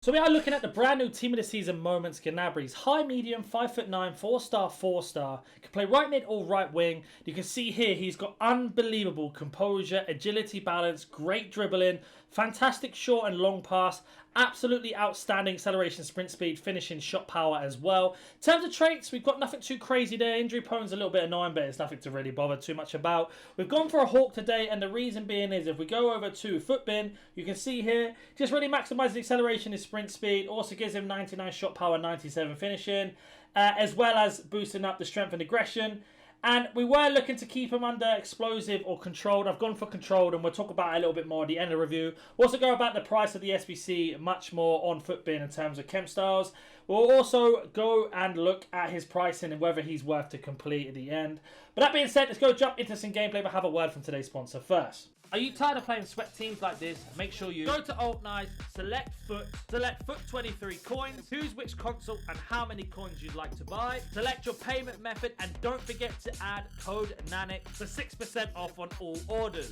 So we are looking at the brand new team of the season moments. Gnabry's high medium, 5'9", 4-star, 4-star. Can play right mid or right wing. You can see here he's got unbelievable composure, agility, balance, great dribbling, fantastic short and long pass, absolutely outstanding acceleration, sprint speed, finishing, shot power as well. In terms of traits, we've got nothing too crazy there. Injury prone's a little bit annoying, but it's nothing to really bother too much about. We've gone for a hawk today, and the reason being is if we go over to footbin, you can see here, just really maximizes acceleration, his sprint speed, also gives him 99 shot power, 97 finishing, as well as boosting up the strength and aggression. And we were looking to keep him under explosive or controlled. I've gone for controlled, and we'll talk about it a little bit more at the end of the review. We'll also go about the price of the SBC much more on footbin in terms of chemstyles. We'll also go and look at his pricing and whether he's worth to complete at the end. But that being said, let's go jump into some gameplay, but have a word from today's sponsor first. Are you tired of playing sweat teams like this? Make sure you go to Alt Nice, select Foot 23 coins, choose which console and how many coins you'd like to buy, select your payment method, and don't forget to add code NANIC for 6% off on all orders.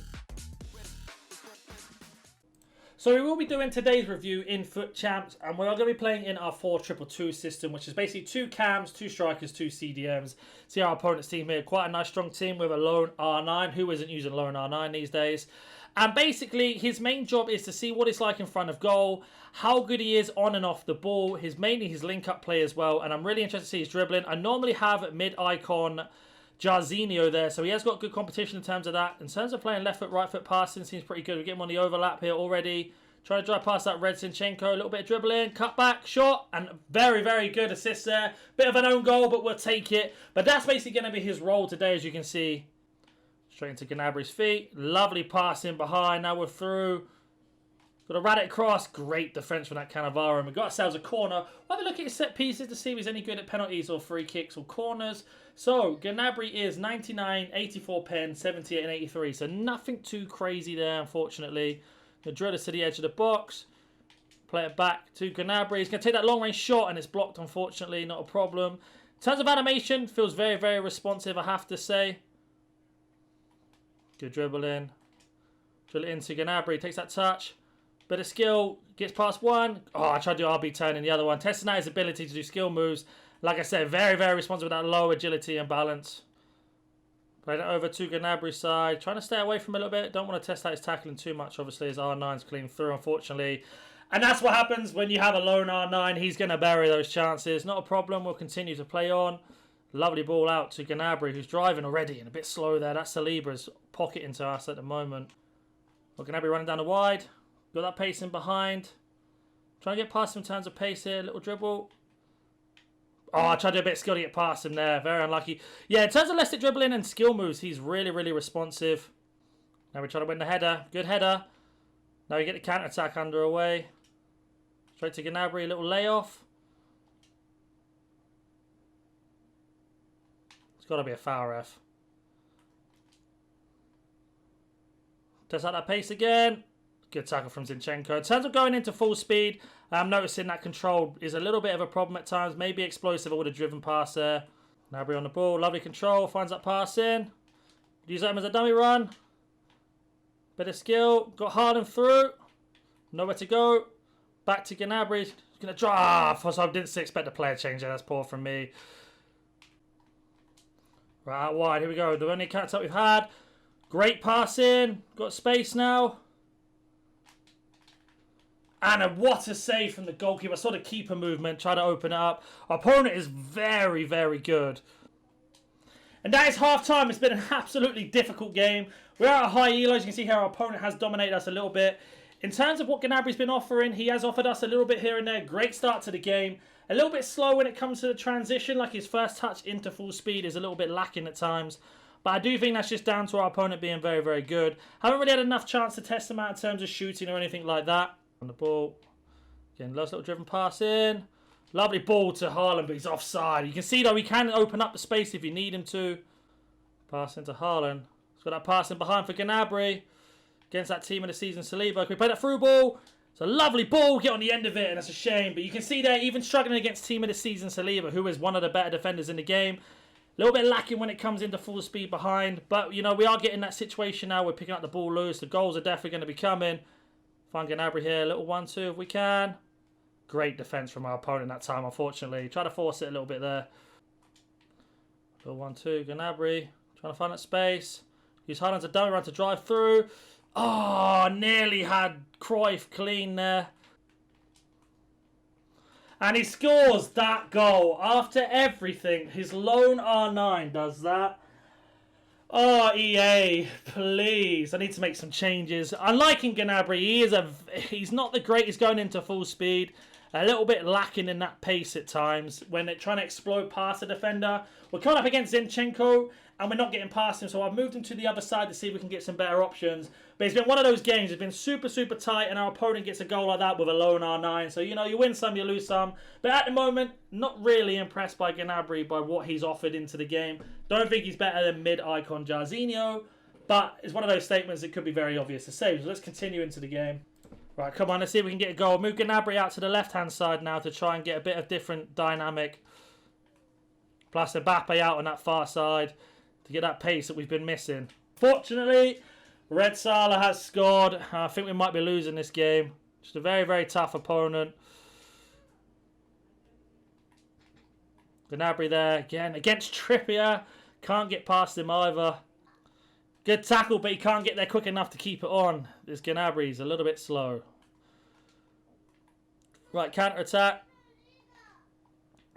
So we will be doing today's review in Foot Champs, and we're going to be playing in our 4-2-2 system, which is basically 2 cams, 2 strikers, 2 CDMs. See our opponent's team here, quite a nice strong team with a lone R9. Who isn't using lone R9 these days? And basically, his main job is to see what it's like in front of goal, how good he is on and off the ball, mainly his link-up play as well, and I'm really interested to see his dribbling. I normally have mid-icon Jarzinho there, so he has got good competition in terms of that. In terms of playing left foot, right foot passing, seems pretty good. We're getting on the overlap here already. Trying to drive past that Red Sinchenko, a little bit of dribbling, cut back, shot, and very, very good assist there. Bit of an own goal, but we'll take it. But that's basically going to be his role today, as you can see. Straight into Gnabry's feet. Lovely passing behind. Now we're through. Got a Radic cross. Great defence from that Cannavaro. And we've got ourselves a corner. We'll have a look at his set pieces to see if he's any good at penalties or free kicks or corners. So, Gnabry is 99, 84 pen, 78 and 83. So, nothing too crazy there, unfortunately. The drill is to the edge of the box. Play it back to Gnabry. He's going to take that long-range shot, and it's blocked, unfortunately. Not a problem. In terms of animation, feels very, very responsive, I have to say. Good dribbling. Drill it into Gnabry. Takes that touch. Bit of skill. Gets past one. Oh, I tried to do RB turn in the other one. Testing out his ability to do skill moves. Like I said, very, very responsive with that low agility and balance. Played it over to Gnabry's side. Trying to stay away from him a little bit. Don't want to test out his tackling too much. Obviously, his R9's clean through, unfortunately. And that's what happens when you have a lone R9. He's going to bury those chances. Not a problem. We'll continue to play on. Lovely ball out to Gnabry, who's driving already and a bit slow there. That's Saliba's pocketing to us at the moment. Well, Gnabry running down the wide. Got that pace in behind. Trying to get past him in terms of pace here. Little dribble. Oh, I tried to do a bit of skill to get past him there. Very unlucky. Yeah, in terms of elastic dribbling and skill moves, he's really, really responsive. Now we're trying to win the header. Good header. Now we get the counter-attack underway. Straight to Gnabry, a little layoff. It's got to be a foul, ref. Test out that pace again. Good tackle from Zinchenko. In terms of going into full speed, I'm noticing that control is a little bit of a problem at times. Maybe explosive. I would have driven past there. Gnabry on the ball. Lovely control. Finds that pass in. Use that as a dummy run. Bit of skill. Got Haaland through. Nowhere to go. Back to Gnabry. He's going to drive. So I didn't expect the player change there. That's poor from me. Right out wide. Here we go. The only counter-attack we've had. Great passing. Got space now. And what a save from the goalkeeper. Sort of keeper movement. Try to open it up. Our opponent is very, very good. And that is half-time. It's been an absolutely difficult game. We're at a high elo. As you can see here, our opponent has dominated us a little bit. In terms of what Gnabry's been offering, he has offered us a little bit here and there. Great start to the game. A little bit slow when it comes to the transition. Like his first touch into full speed is a little bit lacking at times. But I do think that's just down to our opponent being very, very good. Haven't really had enough chance to test him out in terms of shooting or anything like that. On the ball. Again, nice little driven pass in. Lovely ball to Haaland, but he's offside. You can see, though, he can open up the space if you need him to. Pass into Haaland. He's got that pass in behind for Gnabry. Against that team of the season, Saliba. Can we play that through ball? It's a lovely ball. Get on the end of it, and that's a shame. But you can see there, even struggling against team of the season, Saliba, who is one of the better defenders in the game. A little bit lacking when it comes into full speed behind. But, you know, we are getting that situation now. We're picking up the ball loose. The goals are definitely going to be coming. Find Gnabry here. A little 1-2 if we can. Great defense from our opponent that time, unfortunately. Try to force it a little bit there. Little 1-2, Gnabry. Trying to find that space. Use Haaland to dummy run to drive through. Oh, nearly had Cruyff clean there. And he scores that goal after everything. His lone R9 does that. Oh, EA, please. I need to make some changes. I'm liking Gnabry. He's not the greatest going into full speed. A little bit lacking in that pace at times when they're trying to explode past the defender. We're coming up against Zinchenko and we're not getting past him, so I've moved him to the other side to see if we can get some better options. But it's been one of those games. It's been super, super tight, and our opponent gets a goal like that with a lone R9. So, you know, you win some, you lose some. But at the moment, not really impressed by Gnabry, by what he's offered into the game. Don't think he's better than mid-icon Jarzinho, but it's one of those statements that could be very obvious to say. So let's continue into the game. Right, come on, let's see if we can get a goal. Move Gnabry out to the left-hand side now to try and get a bit of different dynamic. Plus Mbappe out on that far side to get that pace that we've been missing. Fortunately, Red Salah has scored. I think we might be losing this game. Just a very, very tough opponent. Gnabry there again against Trippier. Can't get past him either. Good tackle, but he can't get there quick enough to keep it on. This Gnabry's a little bit slow. Right, counter-attack.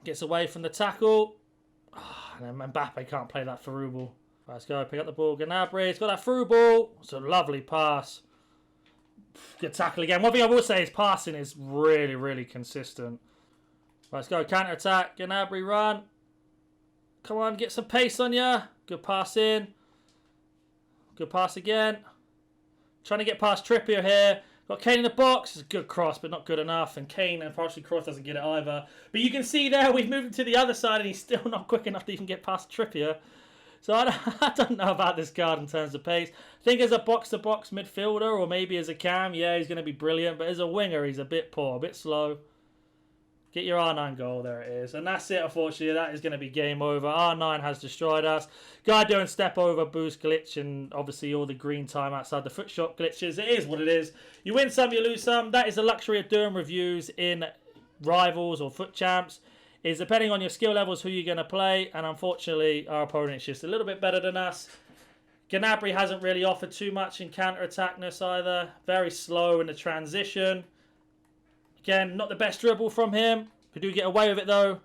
Gets away from the tackle. Oh, and then Mbappe can't play that through ball. Right, let's go, pick up the ball. Gnabry, he's got that through ball. It's a lovely pass. Good tackle again. One thing I will say is passing is really, really consistent. Right, let's go, counter-attack. Gnabry, run. Come on, get some pace on you. Good pass in. Good pass again. Trying to get past Trippier here. Got Kane in the box. It's a good cross, but not good enough. And Kane, unfortunately, Kroos doesn't get it either. But you can see there, we've moved him to the other side, and he's still not quick enough to even get past Trippier. So I don't know about this card in terms of pace. I think as a box-to-box midfielder, or maybe as a cam, yeah, he's going to be brilliant. But as a winger, he's a bit poor, a bit slow. Get your R9 goal. There it is. And that's it, unfortunately. That is going to be game over. R9 has destroyed us. Guy doing step over, boost glitch, and obviously all the green time outside the foot shot glitches. It is what it is. You win some, you lose some. That is the luxury of doing reviews in Rivals or Foot Champs. Is depending on your skill levels who you're going to play. And unfortunately, our opponent's just a little bit better than us. Gnabry hasn't really offered too much in counter-attackness either. Very slow in the transition. Again, not the best dribble from him. We do get away with it, though.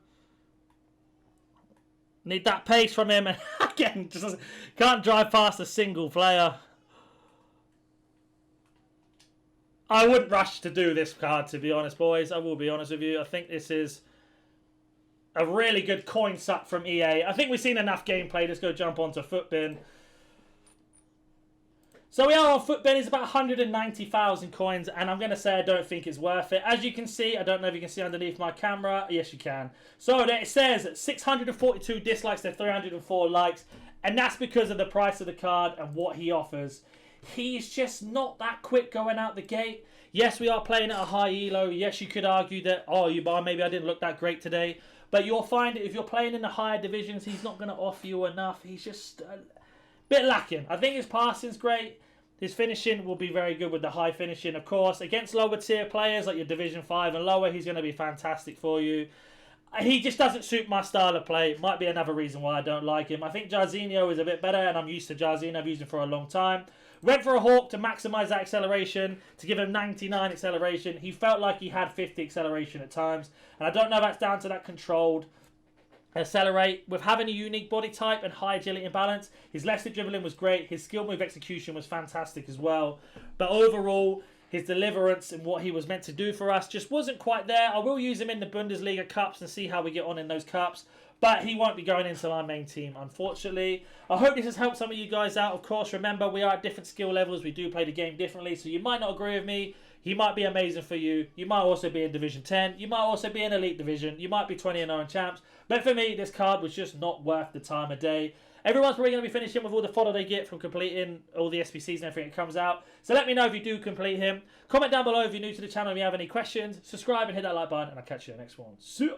Need that pace from him. And again, just can't drive past a single player. I wouldn't rush to do this card, to be honest, boys. I will be honest with you. I think this is a really good coin suck from EA. I think we've seen enough gameplay. Let's go jump onto Footbin. So we are on Footbin. It's about 190,000 coins, and I'm going to say I don't think it's worth it. As you can see, I don't know if you can see underneath my camera. Yes, you can. So it says 642 dislikes to 304 likes, and that's because of the price of the card and what he offers. He's just not that quick going out the gate. Yes, we are playing at a high elo. Yes, you could argue that, oh, maybe I didn't look that great today. But you'll find if you're playing in the higher divisions, he's not going to offer you enough. He's just a bit lacking. I think his passing's great. His finishing will be very good with the high finishing, of course. Against lower tier players like your Division 5 and lower, he's going to be fantastic for you. He just doesn't suit my style of play. Might be another reason why I don't like him. I think Jarzinho is a bit better, and I'm used to Jarzinho. I've used him for a long time. Went for a Hawk to maximise that acceleration, to give him 99 acceleration. He felt like he had 50 acceleration at times. And I don't know if that's down to that controlled accelerate. With having a unique body type and high agility and balance, his left-foot dribbling was great. His skill move execution was fantastic as well. But overall, his deliverance and what he was meant to do for us just wasn't quite there. I will use him in the Bundesliga Cups and see how we get on in those Cups. But he won't be going into our main team, unfortunately. I hope this has helped some of you guys out. Of course, remember, we are at different skill levels. We do play the game differently, so you might not agree with me. He might be amazing for you. You might also be in Division 10. You might also be in Elite Division. You might be 20-0 in champs. But for me, this card was just not worth the time of day. Everyone's probably going to be finishing with all the fodder they get from completing all the SBCs and everything that comes out. So let me know if you do complete him. Comment down below if you're new to the channel and you have any questions. Subscribe and hit that like button, and I'll catch you in the next one. See ya!